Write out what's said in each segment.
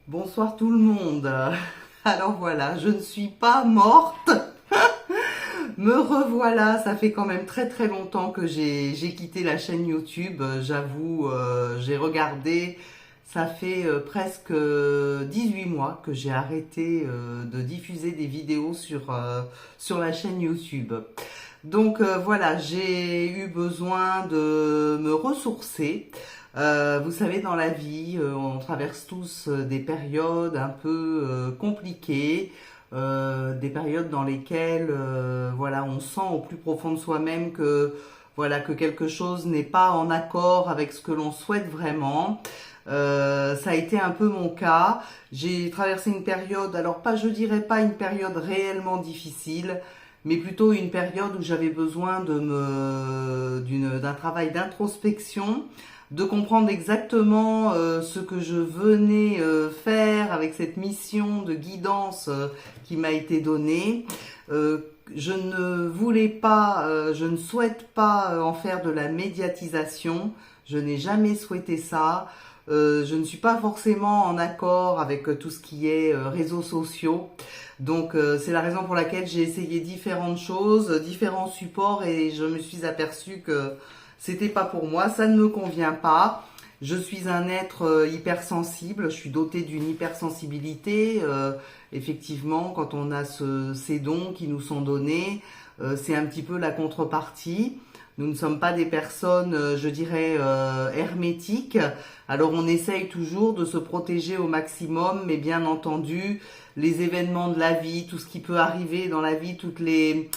Bonsoir tout le monde. Alors voilà, je ne suis pas morte. Me revoilà, ça fait quand même très très longtemps que j'ai quitté la chaîne YouTube. J'avoue, j'ai regardé, ça fait presque 18 mois que j'ai arrêté de diffuser des vidéos sur la chaîne YouTube. Donc voilà, j'ai eu besoin de me ressourcer. Vous savez, dans la vie, on traverse tous des périodes un peu compliquées, des périodes dans lesquelles, voilà, on sent au plus profond de soi-même que, voilà, que quelque chose n'est pas en accord avec ce que l'on souhaite vraiment. Ça a été un peu mon cas. J'ai traversé une période, alors pas, je dirais pas une période réellement difficile, mais plutôt une période où j'avais besoin d'un travail d'introspection, de comprendre exactement ce que je venais faire avec cette mission de guidance qui m'a été donnée. Je ne voulais pas, je ne souhaite pas en faire de la médiatisation. Je n'ai jamais souhaité ça. Je ne suis pas forcément en accord avec tout ce qui est réseaux sociaux. Donc c'est la raison pour laquelle j'ai essayé différentes choses, différents supports et je me suis aperçue que c'était pas pour moi, ça ne me convient pas. Je suis un être hypersensible, je suis dotée d'une hypersensibilité. Effectivement, quand on a ces dons qui nous sont donnés, c'est un petit peu la contrepartie. Nous ne sommes pas des personnes, je dirais, hermétiques. Alors on essaye toujours de se protéger au maximum, mais bien entendu, les événements de la vie, tout ce qui peut arriver dans la vie, toutes les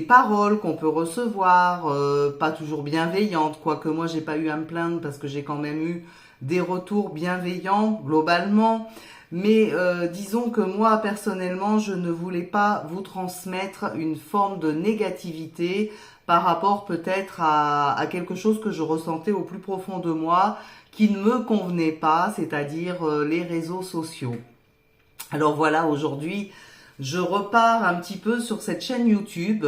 paroles qu'on peut recevoir, pas toujours bienveillantes, quoique moi j'ai pas eu à me plaindre parce que j'ai quand même eu des retours bienveillants globalement. Mais disons que moi personnellement je ne voulais pas vous transmettre une forme de négativité par rapport peut-être à quelque chose que je ressentais au plus profond de moi qui ne me convenait pas, c'est-à-dire les réseaux sociaux. Alors voilà, aujourd'hui, je repars un petit peu sur cette chaîne YouTube.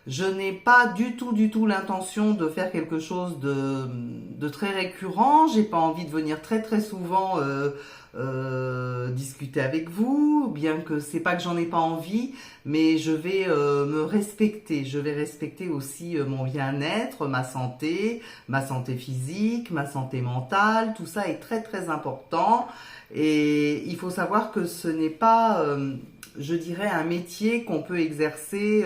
Je n'ai pas du tout l'intention de faire quelque chose de très récurrent. J'ai pas envie de venir très très souvent discuter avec vous, bien que c'est pas que j'en ai pas envie, mais je vais me respecter. Je vais respecter aussi mon bien-être, ma santé physique, ma santé mentale. Tout ça est très très important. Et il faut savoir que ce n'est pas, je dirais, un métier qu'on peut exercer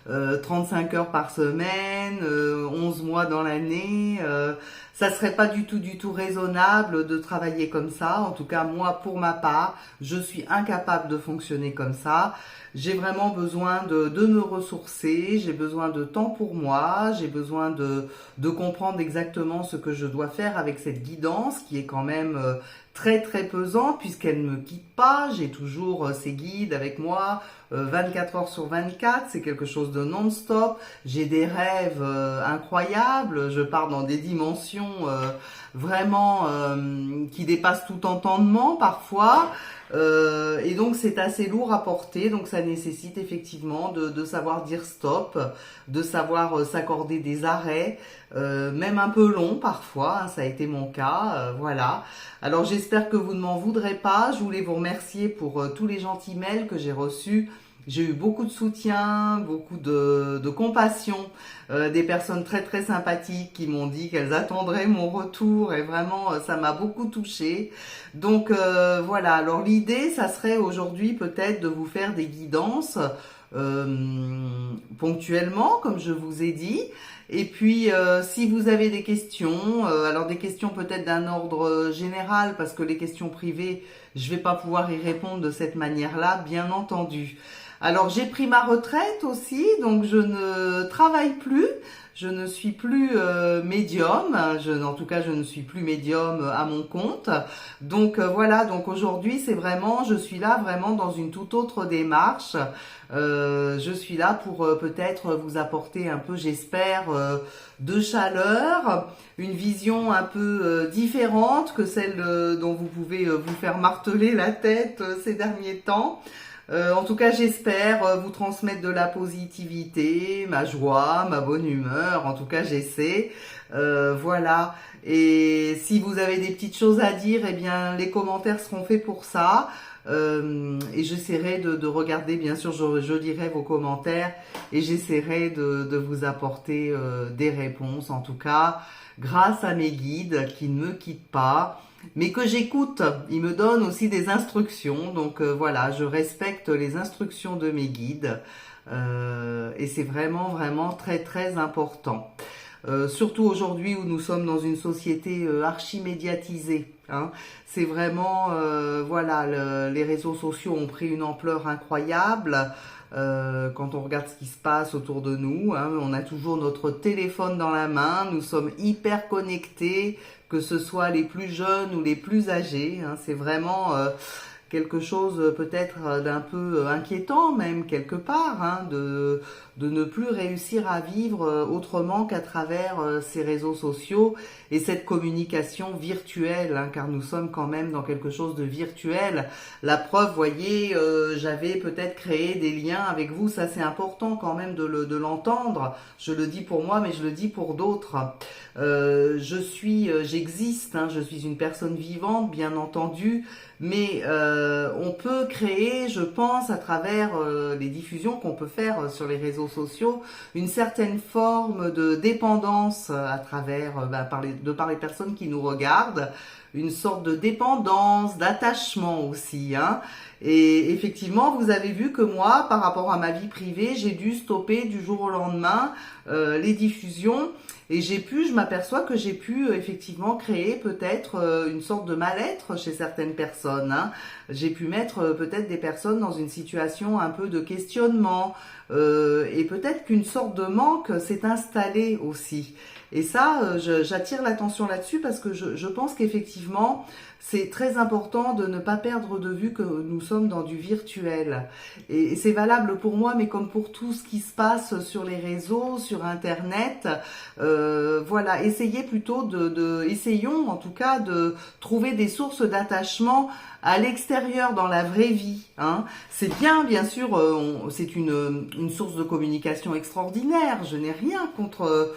35 heures par semaine, 11 mois dans l'année. Ça serait pas du tout raisonnable de travailler comme ça. En tout cas, moi, pour ma part, je suis incapable de fonctionner comme ça. J'ai vraiment besoin de me ressourcer, j'ai besoin de temps pour moi, j'ai besoin de comprendre exactement ce que je dois faire avec cette guidance qui est quand même très très pesante puisqu'elle ne me quitte pas. J'ai toujours ces guides avec moi 24 heures sur 24, c'est quelque chose de non-stop. J'ai des rêves incroyables, je pars dans des dimensions vraiment qui dépassent tout entendement parfois. Et donc c'est assez lourd à porter, donc ça nécessite effectivement de savoir dire stop, de savoir s'accorder des arrêts, même un peu longs parfois, hein, ça a été mon cas, voilà. Alors j'espère que vous ne m'en voudrez pas, je voulais vous remercier pour tous les gentils mails que j'ai reçus. J'ai eu beaucoup de soutien, beaucoup de compassion, des personnes très très sympathiques qui m'ont dit qu'elles attendraient mon retour et vraiment ça m'a beaucoup touchée. Donc voilà, alors l'idée ça serait aujourd'hui peut-être de vous faire des guidances ponctuellement comme je vous ai dit. Et puis si vous avez des questions, alors des questions peut-être d'un ordre général parce que les questions privées, je vais pas pouvoir y répondre de cette manière-là, bien entendu. Alors j'ai pris ma retraite aussi, donc je ne travaille plus, je ne suis plus médium, en tout cas je ne suis plus médium à mon compte. Donc voilà, donc aujourd'hui c'est vraiment, je suis là vraiment dans une toute autre démarche. Je suis là pour peut-être vous apporter un peu, j'espère, de chaleur, une vision un peu différente que celle dont vous pouvez vous faire marteler la tête ces derniers temps. En tout cas, j'espère vous transmettre de la positivité, ma joie, ma bonne humeur. En tout cas, j'essaie. Voilà. Et si vous avez des petites choses à dire, eh bien les commentaires seront faits pour ça. Et j'essaierai de regarder, bien sûr, je lirai vos commentaires et j'essaierai de vous apporter des réponses, en tout cas, grâce à mes guides qui ne me quittent pas, mais que j'écoute. Ils me donnent aussi des instructions, donc voilà, je respecte les instructions de mes guides et c'est vraiment, vraiment très, très important. Surtout aujourd'hui où nous sommes dans une société archi-médiatisée. Hein. C'est vraiment, voilà, les réseaux sociaux ont pris une ampleur incroyable. Quand on regarde ce qui se passe autour de nous, hein, on a toujours notre téléphone dans la main, nous sommes hyper connectés, que ce soit les plus jeunes ou les plus âgés. Hein, c'est vraiment quelque chose peut-être d'un peu inquiétant même quelque part, hein, de ne plus réussir à vivre autrement qu'à travers ces réseaux sociaux et cette communication virtuelle, hein, car nous sommes quand même dans quelque chose de virtuel. La preuve, voyez, j'avais peut-être créé des liens avec vous, ça c'est important quand même de l'entendre. Je le dis pour moi, mais je le dis pour d'autres. J'existe, hein, je suis une personne vivante, bien entendu, mais on peut créer, je pense, à travers les diffusions qu'on peut faire sur les réseaux sociaux, une certaine forme de dépendance à travers, par les personnes qui nous regardent, une sorte de dépendance, d'attachement aussi, hein. Et effectivement, vous avez vu que moi, par rapport à ma vie privée, j'ai dû stopper du jour au lendemain les diffusions. Et je m'aperçois que j'ai pu effectivement créer peut-être une sorte de mal-être chez certaines personnes. Hein. J'ai pu mettre peut-être des personnes dans une situation un peu de questionnement et peut-être qu'une sorte de manque s'est installé aussi. Et ça, j'attire l'attention là-dessus parce que je pense qu'effectivement, c'est très important de ne pas perdre de vue que nous sommes dans du virtuel. Et c'est valable pour moi, mais comme pour tout ce qui se passe sur les réseaux, sur Internet, voilà, essayons en tout cas de trouver des sources d'attachement à l'extérieur, dans la vraie vie. Hein. C'est bien sûr, c'est une source de communication extraordinaire. Je n'ai rien contre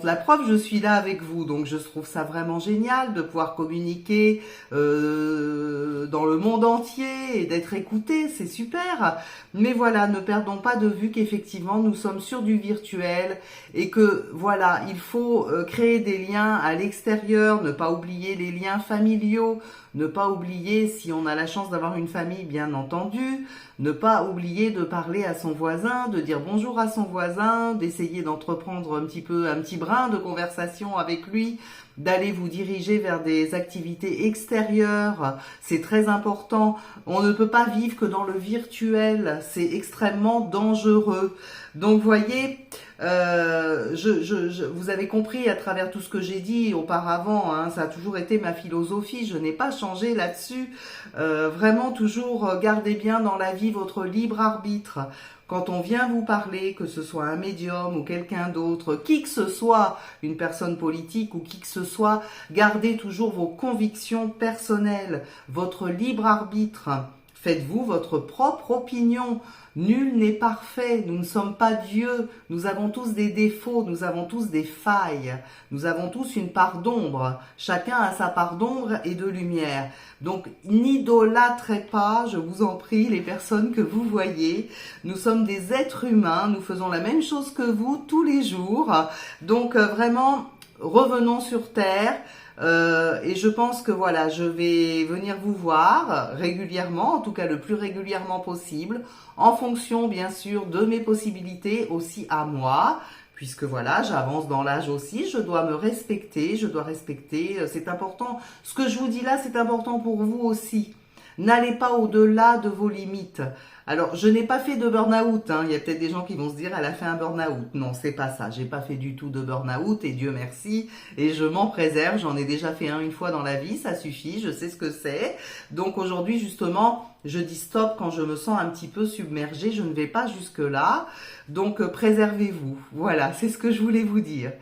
la preuve, je suis là avec vous, donc je trouve ça vraiment génial de pouvoir communiquer dans le monde entier et d'être écouté, c'est super. Mais voilà, ne perdons pas de vue qu'effectivement nous sommes sur du virtuel et que voilà, il faut créer des liens à l'extérieur, ne pas oublier les liens familiaux, ne pas oublier, si on a la chance d'avoir une famille, bien entendu, ne pas oublier de parler à son voisin, de dire bonjour à son voisin, d'essayer d'entreprendre un petit brin de conversation avec lui, d'aller vous diriger vers des activités extérieures, c'est très important. On ne peut pas vivre que dans le virtuel, c'est extrêmement dangereux. Donc voyez, vous avez compris à travers tout ce que j'ai dit auparavant, hein, ça a toujours été ma philosophie, je n'ai pas changé là-dessus. Vraiment toujours gardez bien dans la vie votre libre arbitre. Quand on vient vous parler, que ce soit un médium ou quelqu'un d'autre, qui que ce soit, une personne politique ou qui que ce soit, gardez toujours vos convictions personnelles, votre libre arbitre. Faites-vous votre propre opinion. Nul n'est parfait, nous ne sommes pas Dieu, nous avons tous des défauts, nous avons tous des failles, nous avons tous une part d'ombre, chacun a sa part d'ombre et de lumière. Donc n'idolâtrez pas, je vous en prie, les personnes que vous voyez, nous sommes des êtres humains, nous faisons la même chose que vous tous les jours, donc vraiment revenons sur terre. Et je pense que voilà, je vais venir vous voir régulièrement, en tout cas le plus régulièrement possible, en fonction bien sûr de mes possibilités aussi à moi, puisque voilà, j'avance dans l'âge aussi, je dois me respecter, c'est important. Ce que je vous dis là, c'est important pour vous aussi. N'allez pas au-delà de vos limites. Alors, je n'ai pas fait de burn-out, hein. Il y a peut-être des gens qui vont se dire, elle a fait un burn-out. Non, c'est pas ça. J'ai pas fait du tout de burn-out et Dieu merci. Et je m'en préserve. J'en ai déjà fait un une fois dans la vie. Ça suffit. Je sais ce que c'est. Donc aujourd'hui, justement, je dis stop quand je me sens un petit peu submergée. Je ne vais pas jusque-là. Donc, préservez-vous. Voilà, c'est ce que je voulais vous dire.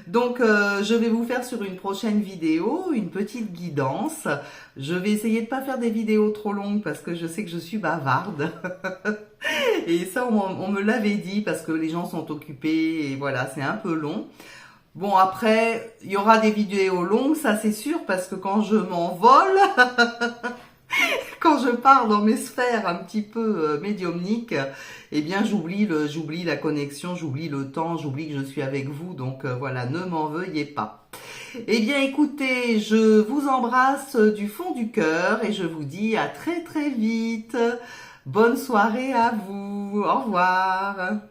Donc, je vais vous faire sur une prochaine vidéo une petite guidance. Je vais essayer de pas faire des vidéos trop longues parce que je sais que je suis bavarde. Et ça, on me l'avait dit parce que les gens sont occupés et voilà, c'est un peu long. Bon, après, il y aura des vidéos longues, ça c'est sûr, parce que quand je m'envole, quand je pars dans mes sphères un petit peu médiumniques, eh bien j'oublie la connexion, j'oublie le temps, j'oublie que je suis avec vous. Donc voilà, ne m'en veuillez pas. Eh bien écoutez, je vous embrasse du fond du cœur et je vous dis à très très vite. Bonne soirée à vous. Au revoir.